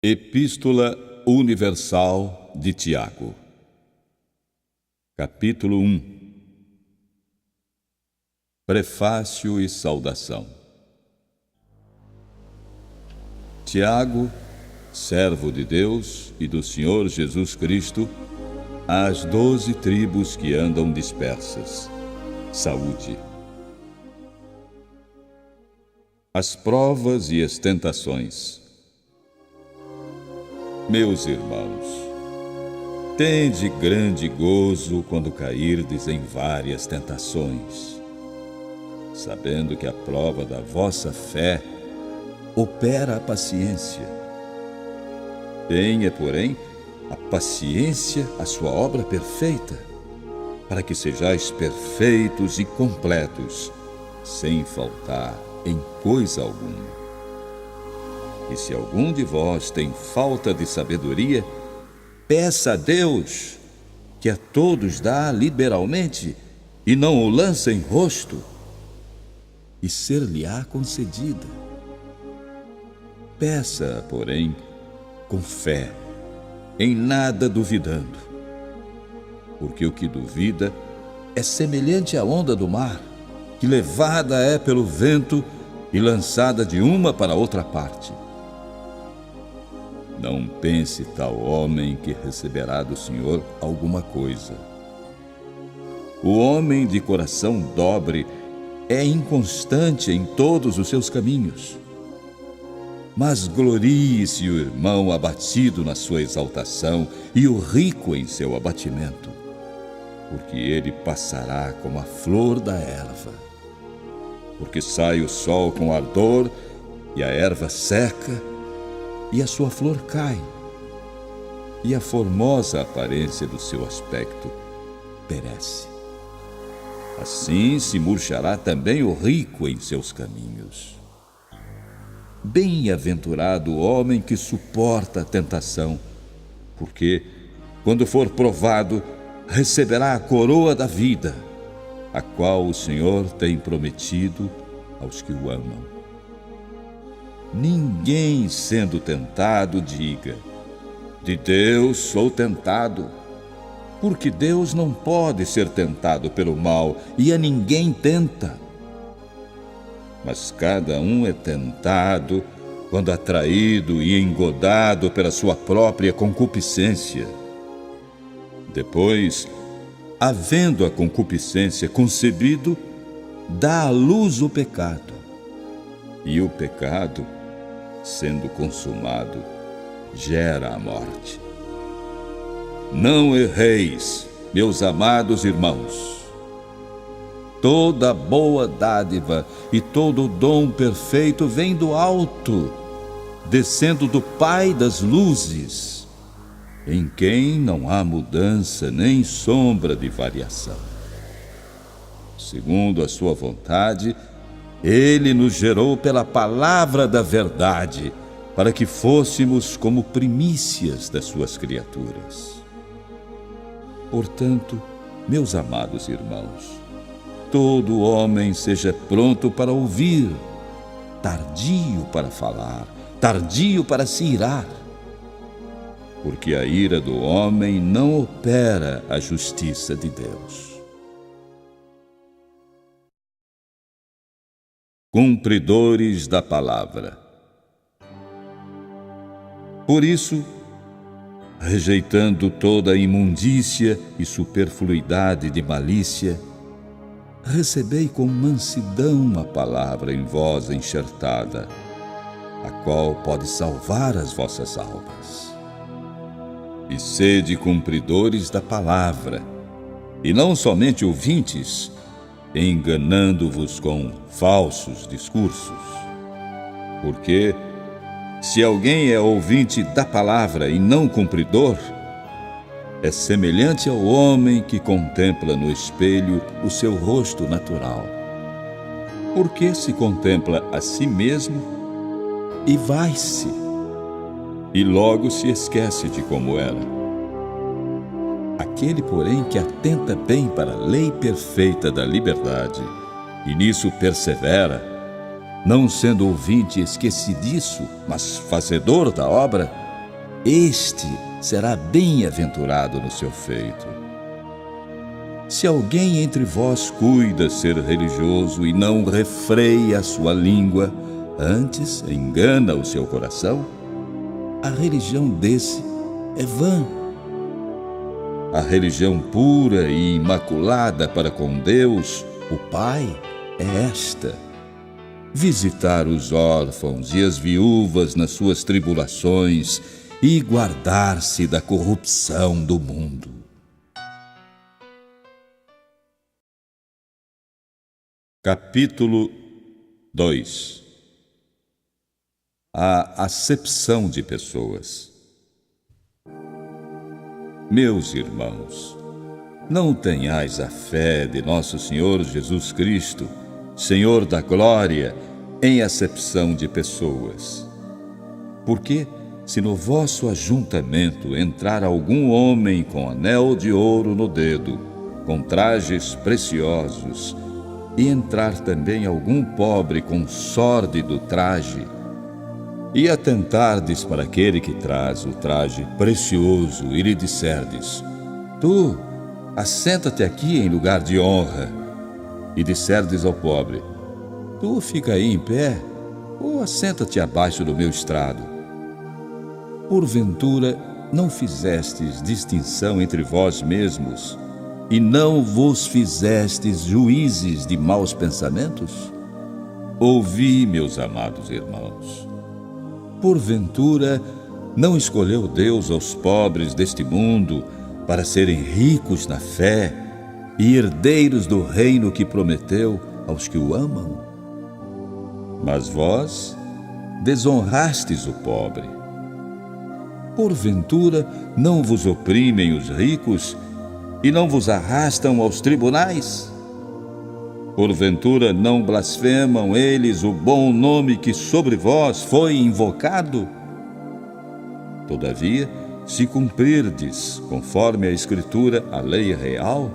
Epístola Universal de Tiago. Capítulo 1. Prefácio e saudação. Tiago, servo de Deus e do Senhor Jesus Cristo, às 12 tribos que andam dispersas. Saúde. As provas e as tentações. Meus irmãos, tende grande gozo quando cairdes em várias tentações, sabendo que a prova da vossa fé opera a paciência. Tenha, porém, a paciência a sua obra perfeita, para que sejais perfeitos e completos, sem faltar em coisa alguma. E se algum de vós tem falta de sabedoria, peça a Deus, que a todos dá liberalmente, e não o lança em rosto, e ser-lhe-á concedida. Peça, porém, com fé, em nada duvidando, porque o que duvida é semelhante à onda do mar, que levada é pelo vento e lançada de uma para outra parte. Não pense tal homem que receberá do Senhor alguma coisa. O homem de coração dobre é inconstante em todos os seus caminhos. Mas glorie-se o irmão abatido na sua exaltação e o rico em seu abatimento, porque ele passará como a flor da erva. Porque sai o sol com ardor e a erva seca, e a sua flor cai, e a formosa aparência do seu aspecto perece. Assim se murchará também o rico em seus caminhos. Bem-aventurado o homem que suporta a tentação, porque, quando for provado, receberá a coroa da vida, a qual o Senhor tem prometido aos que o amam. Ninguém, sendo tentado, diga: de Deus sou tentado, porque Deus não pode ser tentado pelo mal, e a ninguém tenta. Mas cada um é tentado quando atraído e engodado pela sua própria concupiscência. Depois, havendo a concupiscência concebido, dá à luz o pecado. E o pecado, sendo consumado, gera a morte. Não erreis, meus amados irmãos. Toda boa dádiva e todo dom perfeito vem do alto, descendo do Pai das luzes, em quem não há mudança nem sombra de variação. Segundo a sua vontade, Ele nos gerou pela palavra da verdade, para que fôssemos como primícias das suas criaturas. Portanto, meus amados irmãos, todo homem seja pronto para ouvir, tardio para falar, tardio para se irar, porque a ira do homem não opera a justiça de Deus. Cumpridores da palavra. Por isso, rejeitando toda a imundícia e superfluidade de malícia, recebei com mansidão a palavra em vós enxertada, a qual pode salvar as vossas almas. E sede cumpridores da palavra, e não somente ouvintes, enganando-vos com falsos discursos. Porque, se alguém é ouvinte da palavra e não cumpridor, é semelhante ao homem que contempla no espelho o seu rosto natural. Porque se contempla a si mesmo e vai-se, e logo se esquece de como era. Aquele, porém, que atenta bem para a lei perfeita da liberdade, e nisso persevera, não sendo ouvinte esquecidiço, mas fazedor da obra, este será bem-aventurado no seu feito. Se alguém entre vós cuida ser religioso e não refreia a sua língua, antes engana o seu coração, a religião desse é vã. A religião pura e imaculada para com Deus, o Pai, é esta: visitar os órfãos e as viúvas nas suas tribulações e guardar-se da corrupção do mundo. Capítulo 2. A acepção de pessoas. Meus irmãos, não tenhais a fé de nosso Senhor Jesus Cristo, Senhor da glória, em acepção de pessoas. Porque, se no vosso ajuntamento entrar algum homem com anel de ouro no dedo, com trajes preciosos, e entrar também algum pobre com sórdido traje, e atentardes para aquele que traz o traje precioso, e lhe disserdes: Tu, assenta-te aqui em lugar de honra, e disserdes ao pobre: Tu fica aí em pé, ou assenta-te abaixo do meu estrado. Porventura, não fizestes distinção entre vós mesmos, e não vos fizestes juízes de maus pensamentos? Ouvi, meus amados irmãos. Porventura, não escolheu Deus aos pobres deste mundo para serem ricos na fé e herdeiros do reino que prometeu aos que o amam? Mas vós desonrastes o pobre. Porventura, não vos oprimem os ricos e não vos arrastam aos tribunais? Porventura não blasfemam eles o bom nome que sobre vós foi invocado? Todavia, se cumprirdes, conforme a Escritura, a lei real,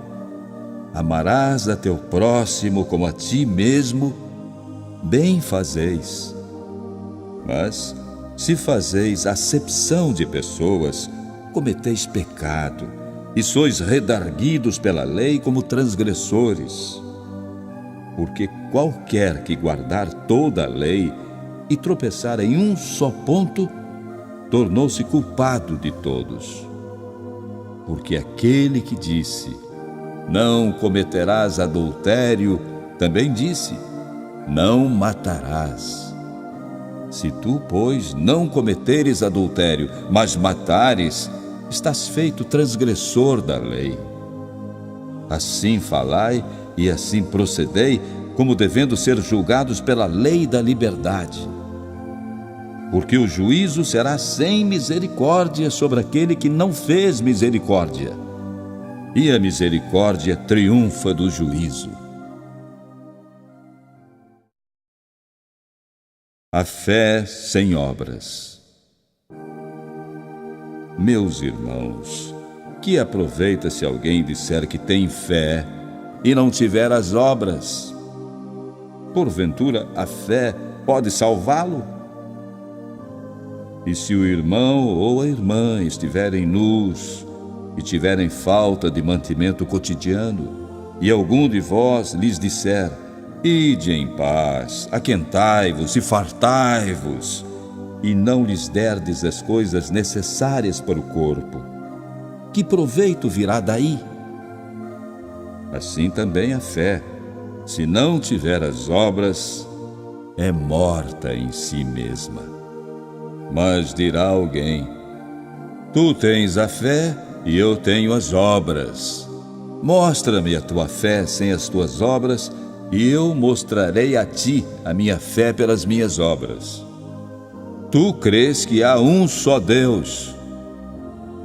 amarás a teu próximo como a ti mesmo, bem fazeis. Mas, se fazeis acepção de pessoas, cometeis pecado, e sois redarguidos pela lei como transgressores. Porque qualquer que guardar toda a lei e tropeçar em um só ponto, tornou-se culpado de todos. Porque aquele que disse: Não cometerás adultério, também disse: Não matarás. Se tu, pois, não cometeres adultério, mas matares, estás feito transgressor da lei. Assim falai e assim procedei, como devendo ser julgados pela lei da liberdade. Porque o juízo será sem misericórdia sobre aquele que não fez misericórdia, e a misericórdia triunfa do juízo. A fé sem obras. Meus irmãos, que aproveita se alguém disser que tem fé e não tiver as obras? Porventura, a fé pode salvá-lo? E se o irmão ou a irmã estiverem nus e tiverem falta de mantimento cotidiano, e algum de vós lhes disser: Ide em paz, aquentai-vos e fartai-vos, e não lhes derdes as coisas necessárias para o corpo, que proveito virá daí? Assim também a fé, se não tiver as obras, é morta em si mesma. Mas dirá alguém: Tu tens a fé e eu tenho as obras. Mostra-me a tua fé sem as tuas obras, e eu mostrarei a ti a minha fé pelas minhas obras. Tu crês que há um só Deus.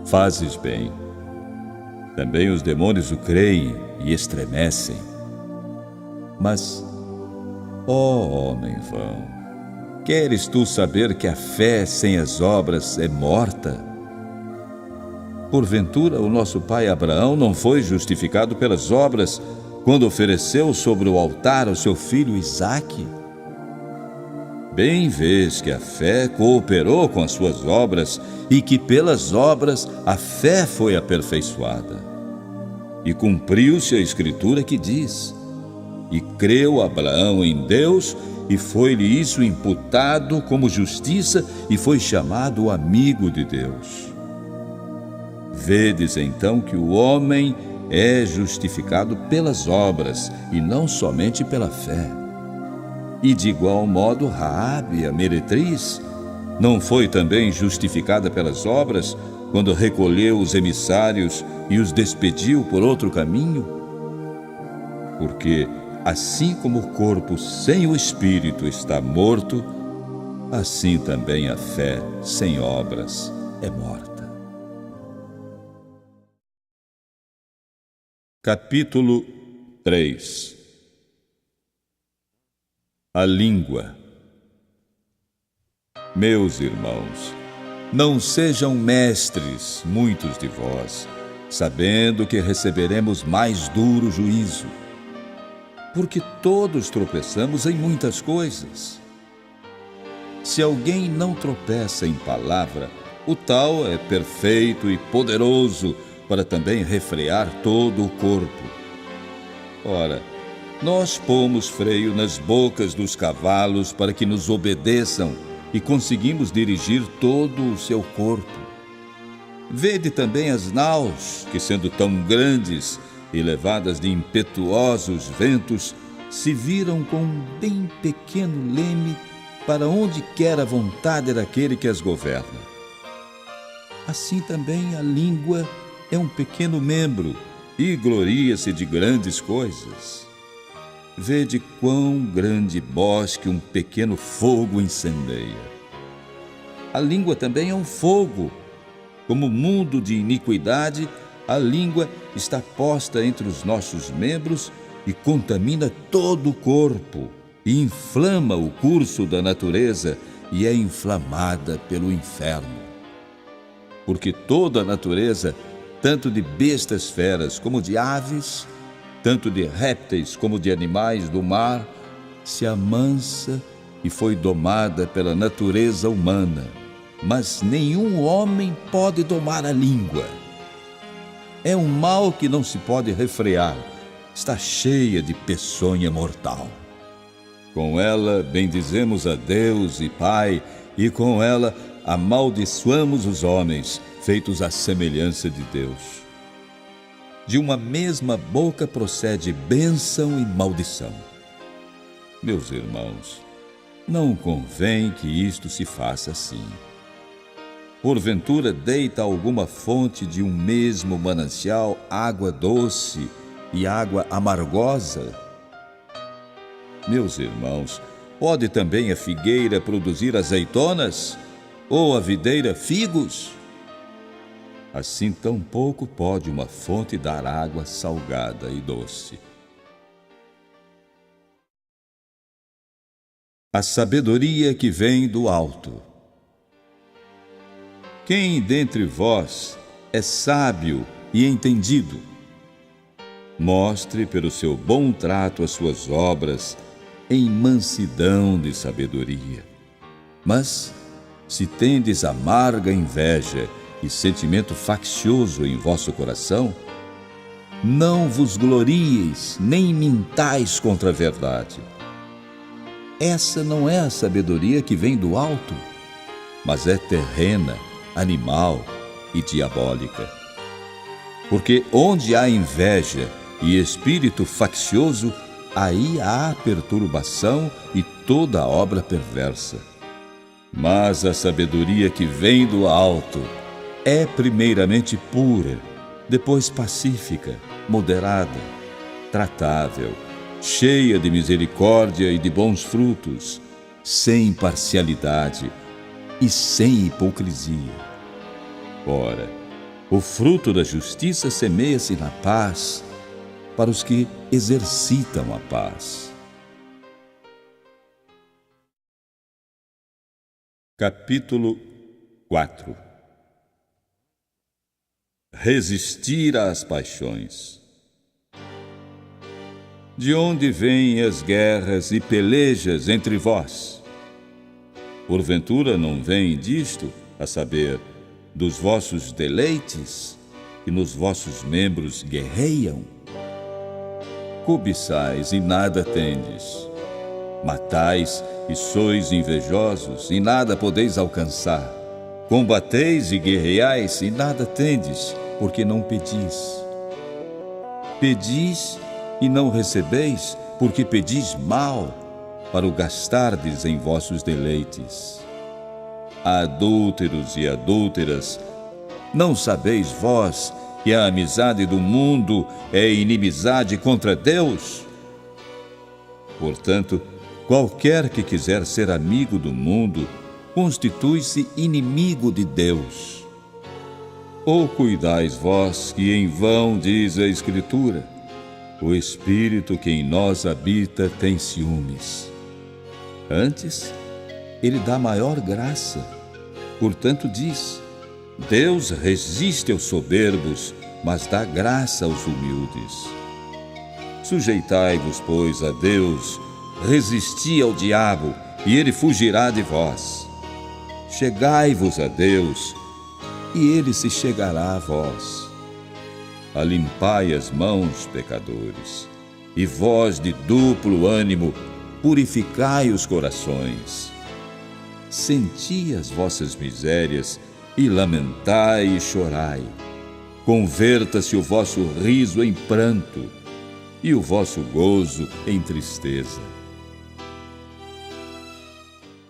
Fazes bem. Também os demônios o creem e estremecem. Mas, ó homem vão, queres tu saber que a fé sem as obras é morta? Porventura, o nosso pai Abraão não foi justificado pelas obras quando ofereceu sobre o altar o seu filho Isaque? Bem vês que a fé cooperou com as suas obras e que pelas obras a fé foi aperfeiçoada. E cumpriu-se a Escritura que diz: e creu Abraão em Deus, e foi-lhe isso imputado como justiça, e foi chamado amigo de Deus. Vedes então que o homem é justificado pelas obras, e não somente pela fé. E de igual modo Raabe, a meretriz, não foi também justificada pelas obras, quando recolheu os emissários e os despediu por outro caminho? Porque assim como o corpo sem o espírito está morto, assim também a fé sem obras é morta. Capítulo 3. A língua. Meus irmãos, não sejam mestres muitos de vós, sabendo que receberemos mais duro juízo. Porque todos tropeçamos em muitas coisas. Se alguém não tropeça em palavra, o tal é perfeito e poderoso para também refrear todo o corpo. Ora, nós pomos freio nas bocas dos cavalos para que nos obedeçam e conseguimos dirigir todo o seu corpo. Vede também as naus, que sendo tão grandes e levadas de impetuosos ventos, se viram com um bem pequeno leme para onde quer a vontade daquele que as governa. Assim também a língua é um pequeno membro e gloria-se de grandes coisas. Vede quão grande bosque um pequeno fogo incendeia. A língua também é um fogo. Como mundo de iniquidade, a língua está posta entre os nossos membros e contamina todo o corpo, e inflama o curso da natureza e é inflamada pelo inferno. Porque toda a natureza, tanto de bestas feras como de aves, tanto de répteis como de animais do mar, se amansa e foi domada pela natureza humana, mas nenhum homem pode domar a língua. É um mal que não se pode refrear, está cheia de peçonha mortal. Com ela bendizemos a Deus e Pai, e com ela amaldiçoamos os homens, feitos à semelhança de Deus. De uma mesma boca procede bênção e maldição. Meus irmãos, não convém que isto se faça assim. Porventura deita alguma fonte de um mesmo manancial água doce e água amargosa? Meus irmãos, pode também a figueira produzir azeitonas? Ou a videira figos? Assim tampouco pode uma fonte dar água salgada e doce. A sabedoria que vem do alto. Quem dentre vós é sábio e entendido? Mostre pelo seu bom trato as suas obras em mansidão de sabedoria. Mas, se tendes amarga inveja e sentimento faccioso em vosso coração, não vos glorieis, nem mintais contra a verdade. Essa não é a sabedoria que vem do alto, mas é terrena, animal e diabólica. Porque onde há inveja e espírito faccioso, aí há perturbação e toda obra perversa. Mas a sabedoria que vem do alto é primeiramente pura, depois pacífica, moderada, tratável, cheia de misericórdia e de bons frutos, sem parcialidade e sem hipocrisia. Ora, o fruto da justiça semeia-se na paz, para os que exercitam a paz. Capítulo 4. Resistir às paixões. De onde vêm as guerras e pelejas entre vós? Porventura não vem disto, a saber, dos vossos deleites, que nos vossos membros guerreiam? Cobiçais e nada tendes. Matais e sois invejosos e nada podeis alcançar. Combateis e guerreais e nada tendes, porque não pedis. Pedis e não recebeis, porque pedis mal, para o gastardes em vossos deleites. Adúlteros e adúlteras, não sabeis vós que a amizade do mundo é inimizade contra Deus? Portanto, qualquer que quiser ser amigo do mundo, constitui-se inimigo de Deus. Ou cuidais vós que em vão diz a Escritura: o Espírito que em nós habita tem ciúmes. Antes, ele dá maior graça. Portanto diz: Deus resiste aos soberbos, mas dá graça aos humildes. Sujeitai-vos, pois, a Deus, resisti ao diabo, e ele fugirá de vós. Chegai-vos a Deus, e ele se chegará a vós. Alimpai as mãos, pecadores, e vós de duplo ânimo, purificai os corações. Senti as vossas misérias, e lamentai e chorai. Converta-se o vosso riso em pranto, e o vosso gozo em tristeza.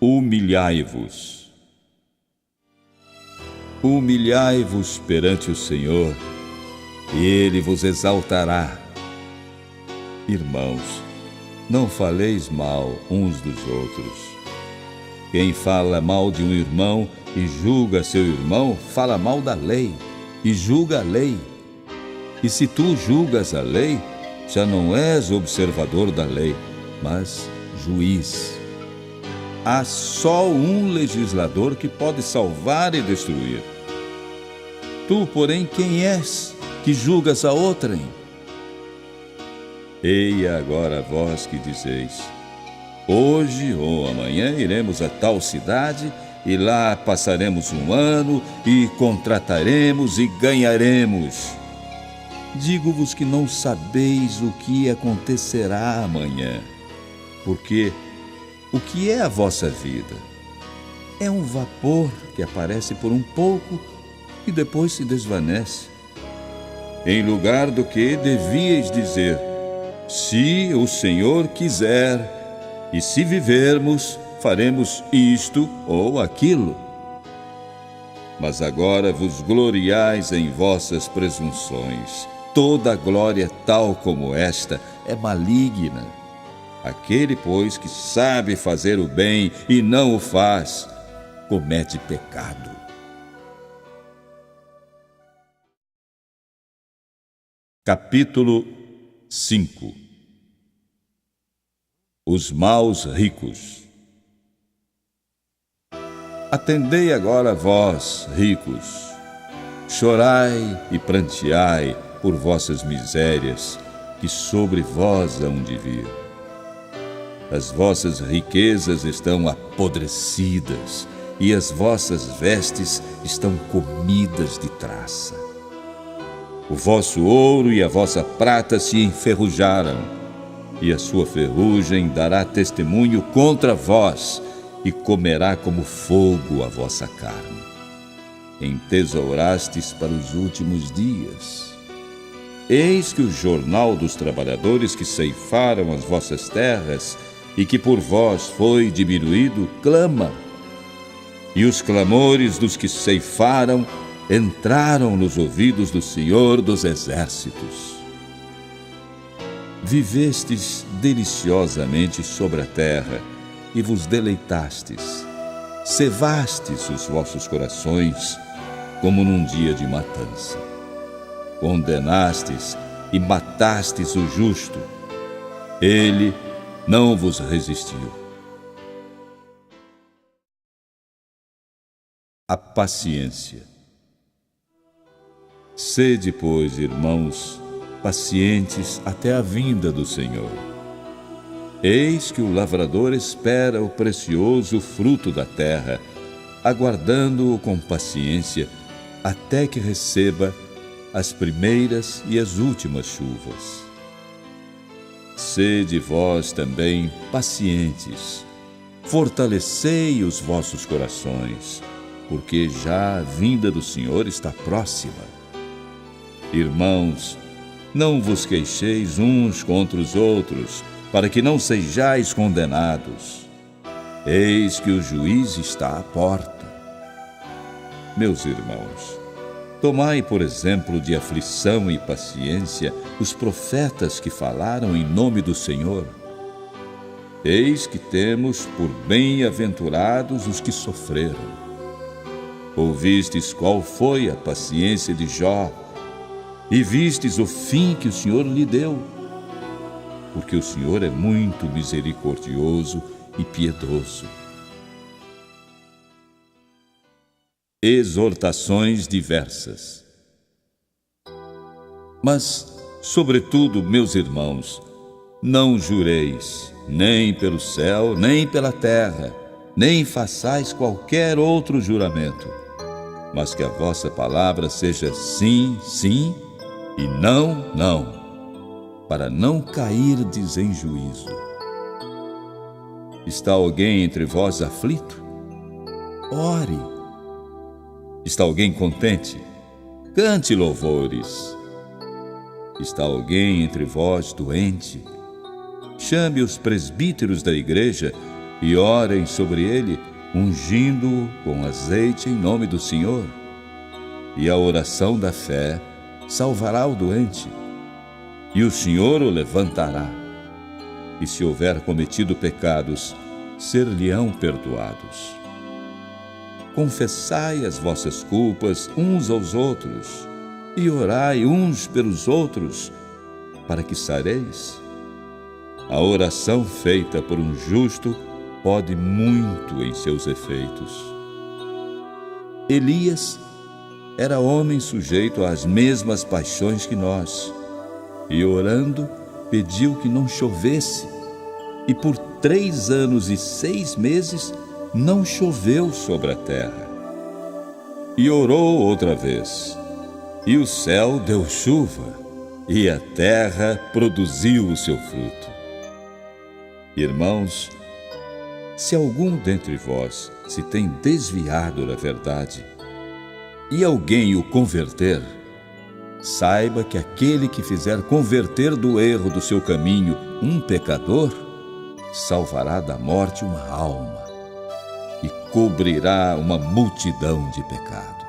Humilhai-vos. Humilhai-vos perante o Senhor, e Ele vos exaltará. Irmãos, não faleis mal uns dos outros. Quem fala mal de um irmão e julga seu irmão, fala mal da lei e julga a lei. E se tu julgas a lei, já não és observador da lei, mas juiz. Há só um legislador que pode salvar e destruir. Tu, porém, quem és que julgas a outrem? Eia agora vós que dizeis: hoje ou amanhã iremos a tal cidade, e lá passaremos um ano, e contrataremos e ganharemos. Digo-vos que não sabeis o que acontecerá amanhã, porque o que é a vossa vida? É um vapor que aparece por um pouco e depois se desvanece. Em lugar do que devíeis dizer: se o Senhor quiser, e se vivermos, faremos isto ou aquilo. Mas agora vos gloriais em vossas presunções. Toda glória tal como esta é maligna. Aquele, pois, que sabe fazer o bem e não o faz, comete pecado. Capítulo 5. Os maus ricos. Atendei agora vós, ricos, chorai e pranteai por vossas misérias, que sobre vós hão de vir. As vossas riquezas estão apodrecidas, e as vossas vestes estão comidas de traça. O vosso ouro e a vossa prata se enferrujaram, e a sua ferrugem dará testemunho contra vós, e comerá como fogo a vossa carne. Entesourastes para os últimos dias. Eis que o jornal dos trabalhadores que ceifaram as vossas terras e que por vós foi diminuído, clama. E os clamores dos que ceifaram entraram nos ouvidos do Senhor dos Exércitos. Vivestes deliciosamente sobre a terra e vos deleitastes. Cevastes os vossos corações como num dia de matança. Condenastes e matastes o justo. Ele não vos resistiu. A paciência. Sede, pois, irmãos, pacientes até a vinda do Senhor. Eis que o lavrador espera o precioso fruto da terra, aguardando-o com paciência, até que receba as primeiras e as últimas chuvas. Sede vós também pacientes, fortalecei os vossos corações, porque já a vinda do Senhor está próxima. Irmãos, não vos queixeis uns contra os outros, para que não sejais condenados. Eis que o juiz está à porta. Meus irmãos, tomai por exemplo de aflição e paciência os profetas que falaram em nome do Senhor. Eis que temos por bem-aventurados os que sofreram. Ouvistes qual foi a paciência de Jó, e vistes o fim que o Senhor lhe deu. Porque o Senhor é muito misericordioso e piedoso. Exortações diversas. Mas, sobretudo, meus irmãos, não jureis, nem pelo céu, nem pela terra, nem façais qualquer outro juramento, mas que a vossa palavra seja sim, sim, e não, não, para não cairdes em juízo. Está alguém entre vós aflito? Ore. Está alguém contente? Cante louvores. Está alguém entre vós doente? Chame os presbíteros da igreja e orem sobre ele, ungindo-o com azeite em nome do Senhor. E a oração da fé salvará o doente, e o Senhor o levantará. E se houver cometido pecados, ser-lhe-ão perdoados. Confessai as vossas culpas uns aos outros, e orai uns pelos outros, para que sareis. A oração feita por um justo pode muito em seus efeitos. Elias era homem sujeito às mesmas paixões que nós, e orando, pediu que não chovesse, e por 3 anos e 6 meses não choveu sobre a terra. E orou outra vez, e o céu deu chuva, e a terra produziu o seu fruto. Irmãos, se algum dentre vós se tem desviado da verdade, e alguém o converter, saiba que aquele que fizer converter do erro do seu caminho um pecador, salvará da morte uma alma e cobrirá uma multidão de pecados.